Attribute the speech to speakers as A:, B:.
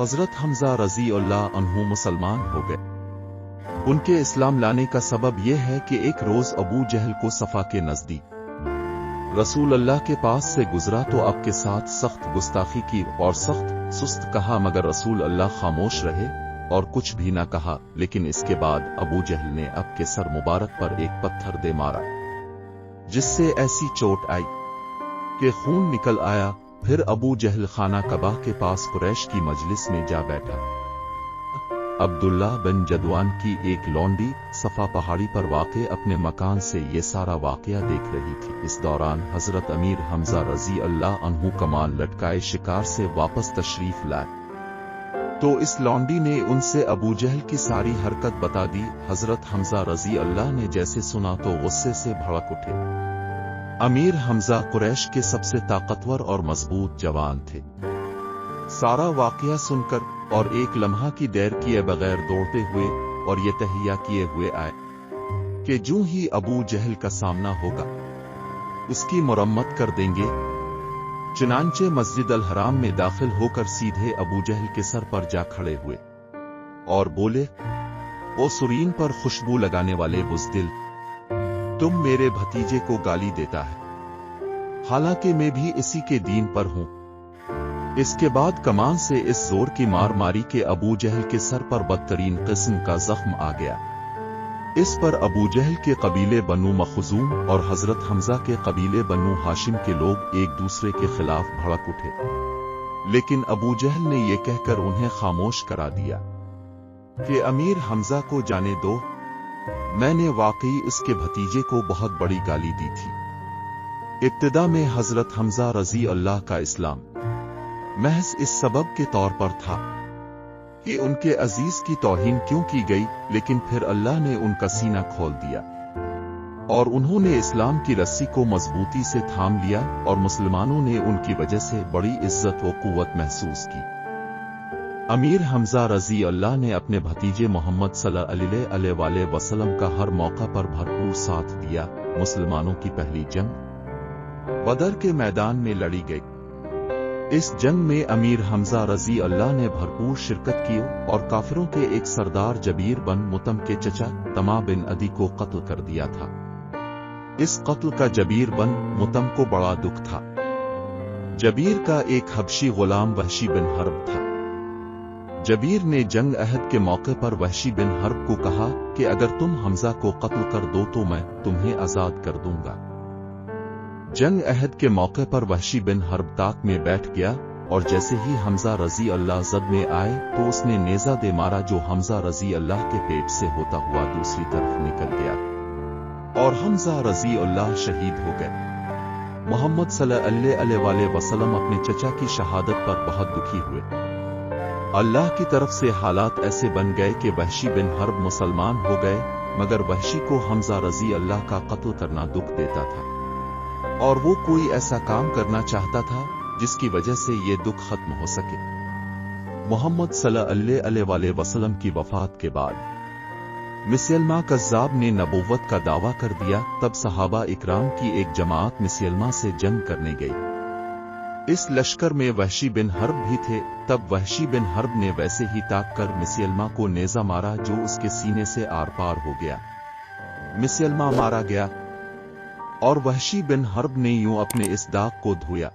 A: हजरत हमजा रजी अल्लाह अन्हु मुसलमान हो गए। उनके इस्लाम लाने का सबब यह है कि एक रोज अबू जहल को सफा के नजदीक रसूल अल्लाह के पास से गुजरा तो अब के साथ सख्त गुस्ताखी की और सख्त सुस्त कहा, मगर रसूल अल्लाह खामोश रहे और कुछ भी न कहा। लेकिन इसके बाद अबू जहल ने अब के सर मुबारक पर एक पत्थर दे मारा, जिससे ऐसी चोट आई कि खून निकल आया। फिर अबू जहल खाना कबा के पास कुरैश की मजलिस में जा बैठा। अब्दुल्ला बिन जदवान की एक लौंडी सफा पहाड़ी पर वाक़े अपने मकान से ये सारा वाक़या देख रही थी। इस दौरान हजरत अमीर हमजा रजी अल्लाह अन्हु कमान लटकाए शिकार से वापस तशरीफ लाए तो इस लौंडी ने उनसे अबू जहल की सारी हरकत बता दी। हजरत हमजा रजी अल्लाह ने जैसे सुना तो गुस्से से भड़क उठे। अमीर हमजा कुरैश के सबसे ताकतवर और मजबूत जवान थे। सारा वाक़या सुनकर और एक लम्हा की देर किए बगैर दौड़ते हुए और ये तहिया किए हुए आए कि जो ही अबू जहल का सामना होगा उसकी मुरम्मत कर देंगे। चुनांचे मस्जिद अल हराम में दाखिल होकर सीधे अबू जहल के सर पर जा खड़े हुए और बोले, ओ सुरीन पर खुशबू लगाने वाले बुज़दिल, तुम मेरे भतीजे को गाली देता है, हालांकि मैं भी इसी के दीन पर हूं। इसके बाद कमान से इस जोर की मार मारी कि अबू जहल के सर पर बदतरीन किस्म का जख्म आ गया। इस पर अबू जहल के कबीले बनु मखजूम और हजरत हमजा के कबीले बनु हाशिम के लोग एक दूसरे के खिलाफ भड़क उठे, लेकिन अबू जहल ने यह कहकर उन्हें खामोश करा दिया कि अमीर हमजा को जाने दो, मैंने वाकई उसके भतीजे को बहुत बड़ी गाली दी थी। इब्तिदा में हजरत हमजा रजी अल्लाह का इस्लाम महज इस सबब के तौर पर था कि उनके अजीज की तौहीन क्यों की गई, लेकिन फिर अल्लाह ने उनका सीना खोल दिया और उन्होंने इस्लाम की रस्सी को मजबूती से थाम लिया और मुसलमानों ने उनकी वजह से बड़ी इज्जत व कुव्वत महसूस की। अमीर हमजा रजी अल्लाह ने अपने भतीजे मोहम्मद सल्लल्लाहु अलैहि वसल्लम का हर मौका पर भरपूर साथ दिया। मुसलमानों की पहली जंग बदर के मैदान में लड़ी गई। इस जंग में अमीर हमजा रजी अल्लाह ने भरपूर शिरकत की और काफिरों के एक सरदार जबीर बिन मुतम के चचा तमा बिन अदी को कत्ल कर दिया था। इस कत्ल का जबीर बिन मुतम को बड़ा दुख था। जबीर का एक हबशी गुलाम वहशी बिन हर्ब था। जबीर ने जंग अहद के मौके पर वहशी बिन हर्ब को कहा कि अगर तुम हमजा को कत्ल कर दो तो मैं तुम्हें आजाद कर दूंगा। जंग अहद के मौके पर वहशी बिन हर्ब ताक में बैठ गया और जैसे ही हमजा रजी अल्लाह जद में आए तो उसने नेजा दे मारा, जो हमजा रजी अल्लाह के पेट से होता हुआ दूसरी तरफ निकल गया और हमजा रजी अल्लाह शहीद हो गए। मोहम्मद सल्लल्लाहु अलैहि वसल्लम अपने चचा की शहादत पर बहुत दुखी हुए। अल्लाह की तरफ से हालात ऐसे बन गए कि वहशी बिन हर्ब मुसलमान हो गए, मगर वहशी को हमजा रजी अल्लाह का कत्ल करना दुख देता था और वो कोई ऐसा काम करना चाहता था जिसकी वजह से ये दुख खत्म हो सके। मोहम्मद सल्लल्लाहु अलैहि वसल्लम की वफात के बाद मुसलमा कज़्ज़ाब ने नबुव्वत का दावा कर दिया। तब सहाबा इकराम की एक जमात मुसलमा से जंग करने गई। इस लश्कर में वहशी बिन हर्ब भी थे। तब वहशी बिन हर्ब ने वैसे ही ताक कर मुसलमा को नेजा मारा जो उसके सीने से आर पार हो गया। मुसलमा मारा गया और वहशी बिन हर्ब ने यूं अपने इस दाग को धोया।